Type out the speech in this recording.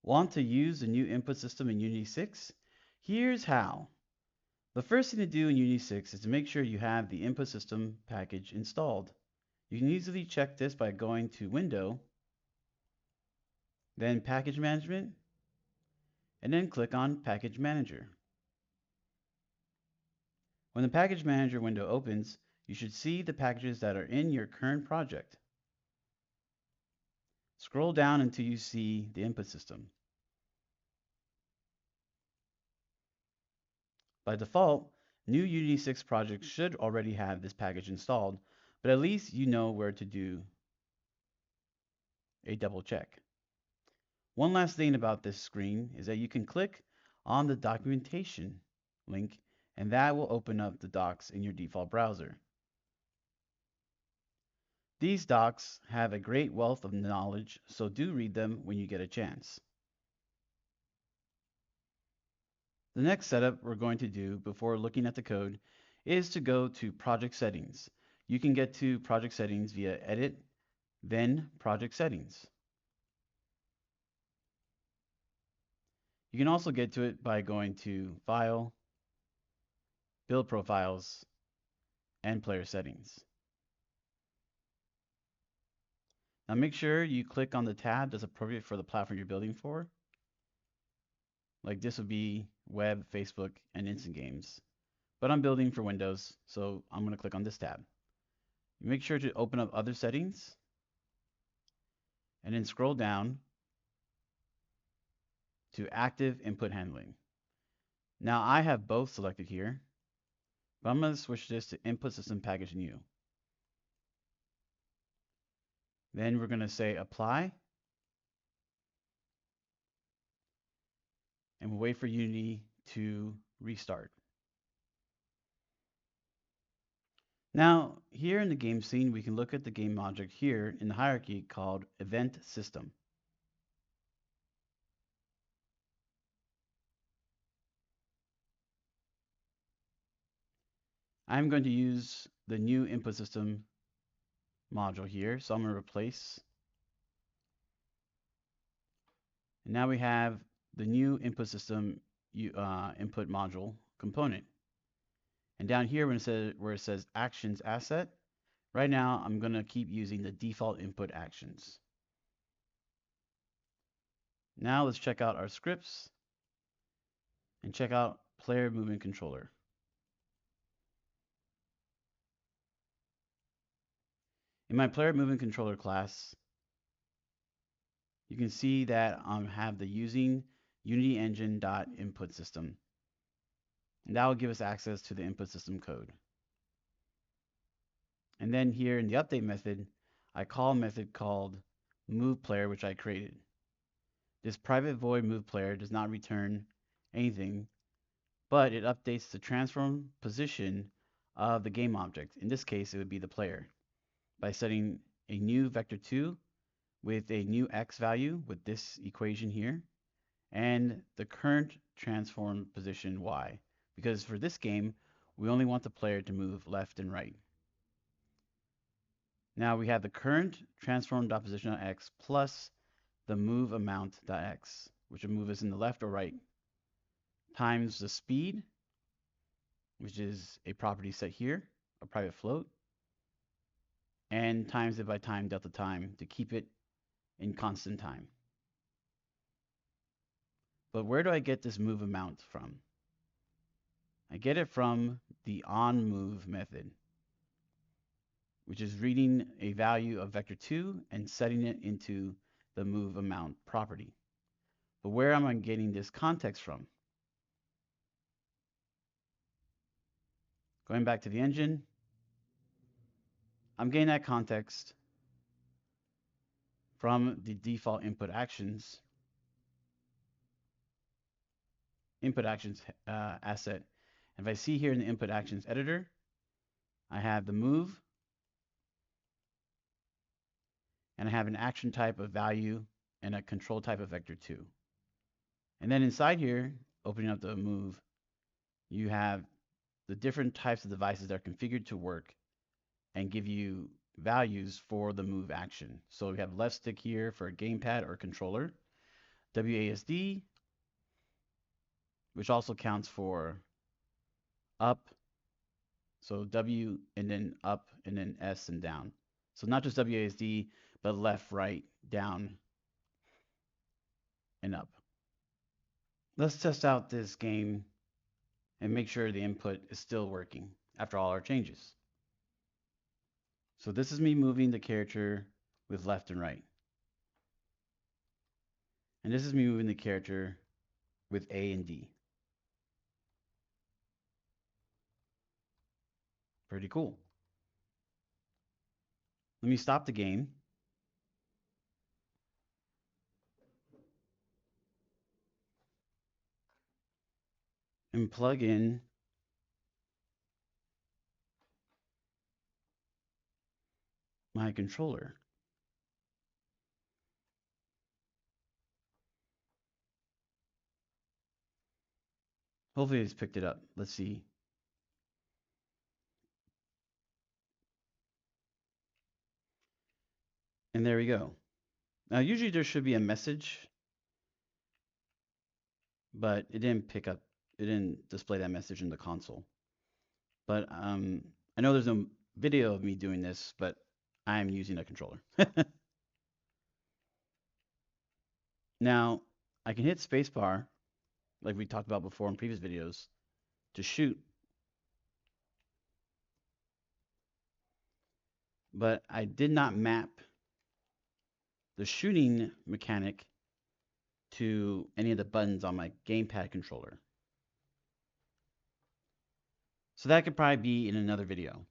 Want to use the new input system in Unity 6? Here's how. The first thing to do in Unity 6 is to make sure you have the input system package installed. You can easily check this by going to Window, then Package Management, and then click on Package Manager. When the Package Manager window opens, you should see the packages that are in your current project. Scroll down until you see the input system. By default, new Unity 6 projects should already have this package installed, but at least you know where to do a double check. One last thing about this screen is that you can click on the documentation link, and that will open up the docs in your default browser. These docs have a great wealth of knowledge, so do read them when you get a chance. The next setup we're going to do before looking at the code is to go to Project Settings. You can get to Project Settings via Edit, then Project Settings. You can also get to it by going to File, Build Profiles, and Player Settings. Now make sure you click on the tab that's appropriate for the platform you're building for. Like this would be Web, Facebook, and Instant Games. But I'm building for Windows, so I'm going to click on this tab. You make sure to open up Other Settings, and then scroll down to Active Input Handling. Now I have both selected here, but I'm going to switch this to Input System Package New. Then we're going to say Apply, and we'll wait for Unity to restart. Now, here in the game scene, we can look at the game object here in the hierarchy called Event System. I'm going to use the new input system module here, so I'm going to replace. And now we have the new input system input module component. And down here where it says Actions Asset, right now I'm going to keep using the default input actions. Now let's check out our scripts and check out Player Movement Controller. In my Player Movement Controller class, you can see that I have the using Unity Engine.input system. And that will give us access to the input system code. And then here in the update method, I call a method called movePlayer, which I created. This private void movePlayer does not return anything, but it updates the transform position of the game object. In this case, it would be the player, by setting a new vector2 with a new x value with this equation here, and the current transform position y, because for this game, we only want the player to move left and right. Now we have the current transform.position.x plus the move amount.x, which will move us in the left or right, times the speed, which is a property set here, a private float, and times it by time delta time to keep it in constant time. But where do I get this move amount from? I get it from the onMove method, which is reading a value of vector2 and setting it into the move amount property. But where am I getting this context from? Going back to the engine, I'm getting that context from the default input actions asset. And if I see here in the input actions editor, I have the move, and I have an action type of value and a control type of vector2. And then inside here, opening up the move, you have the different types of devices that are configured to work and give you values for the move action. So we have left stick here for a gamepad or controller. WASD, which also counts for up, so W and then up and then S and down. So not just WASD, but left, right, down, and up. Let's test out this game and make sure the input is still working after all our changes. So this is me moving the character with left and right. And this is me moving the character with A and D. Pretty cool. Let me stop the game and plug in my controller. Hopefully it's picked it up. Let's see. And there we go. Now usually there should be a message, but it didn't pick up, it didn't display that message in the console. But I know there's no video of me doing this, but I'm using a controller. Now, I can hit spacebar, like we talked about before in previous videos, to shoot. But I did not map the shooting mechanic to any of the buttons on my gamepad controller. So that could probably be in another video.